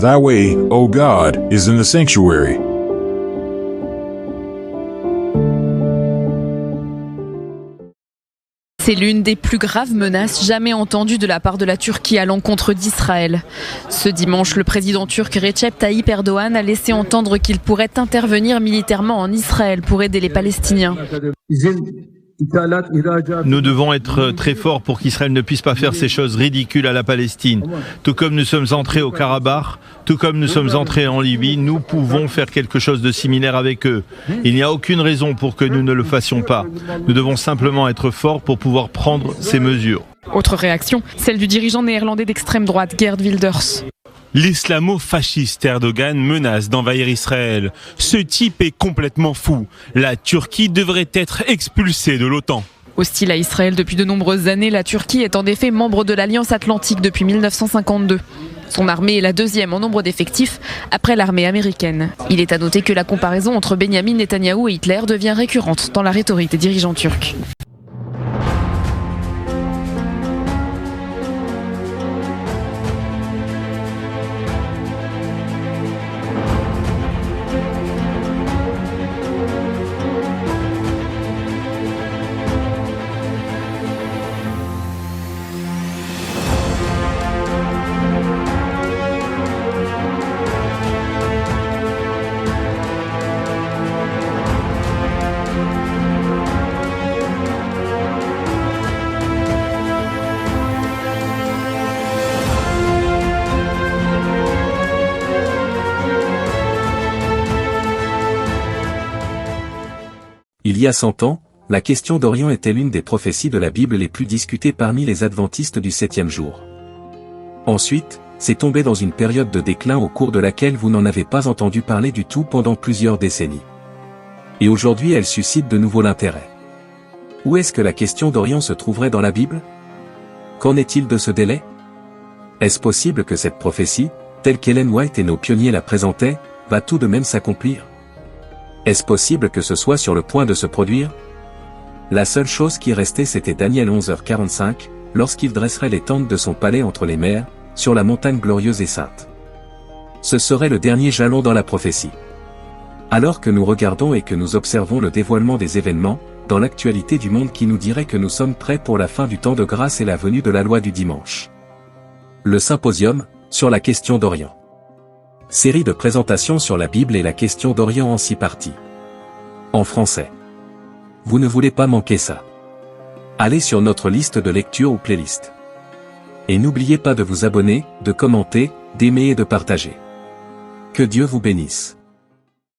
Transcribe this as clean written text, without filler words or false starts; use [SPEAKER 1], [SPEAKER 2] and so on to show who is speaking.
[SPEAKER 1] Thy way, O God, is in the sanctuary.
[SPEAKER 2] C'est l'une des plus graves menaces jamais entendues de la part de la Turquie à l'encontre d'Israël. Ce dimanche, le président turc Recep Tayyip Erdogan a laissé entendre qu'il pourrait intervenir militairement en Israël pour aider les Palestiniens.
[SPEAKER 3] Nous devons être très forts pour qu'Israël ne puisse pas faire ces choses ridicules à la Palestine. Tout comme nous sommes entrés au Karabakh, tout comme nous sommes entrés en Libye, nous pouvons faire quelque chose de similaire avec eux. Il n'y a aucune raison pour que nous ne le fassions pas. Nous devons simplement être forts pour pouvoir prendre ces mesures.
[SPEAKER 2] Autre réaction, celle du dirigeant néerlandais d'extrême droite, Geert Wilders.
[SPEAKER 4] L'islamo-fasciste Erdogan menace d'envahir Israël. Ce type est complètement fou. La Turquie devrait être expulsée de l'OTAN.
[SPEAKER 2] Hostile à Israël depuis de nombreuses années, la Turquie est en effet membre de l'Alliance Atlantique depuis 1952. Son armée est la deuxième en nombre d'effectifs après l'armée américaine. Il est à noter que la comparaison entre Benyamin Netanyahou et Hitler devient récurrente dans la rhétorique des dirigeants turcs.
[SPEAKER 5] Il y a 100 ans, la question d'Orient était l'une des prophéties de la Bible les plus discutées parmi les adventistes du 7e jour. Ensuite, c'est tombé dans une période de déclin au cours de laquelle vous n'en avez pas entendu parler du tout pendant plusieurs décennies. Et aujourd'hui elle suscite de nouveau l'intérêt. Où est-ce que la question d'Orient se trouverait dans la Bible? Qu'en est-il de ce délai? Est-ce possible que cette prophétie, telle qu'Ellen White et nos pionniers la présentaient, va tout de même s'accomplir? Est-ce possible que ce soit sur le point de se produire? La seule chose qui restait c'était Daniel 11h45, lorsqu'il dresserait les tentes de son palais entre les mers, sur la montagne glorieuse et sainte. Ce serait le dernier jalon dans la prophétie. Alors que nous regardons et que nous observons le dévoilement des événements, dans l'actualité du monde qui nous dirait que nous sommes prêts pour la fin du temps de grâce et la venue de la loi du dimanche. Le symposium, sur la question d'Orient. Série de présentations sur la Bible et la question d'Orient en 6 parties. En français. Vous ne voulez pas manquer ça. Allez sur notre liste de lecture ou playlist. Et n'oubliez pas de vous abonner, de commenter, d'aimer et de partager. Que Dieu vous bénisse.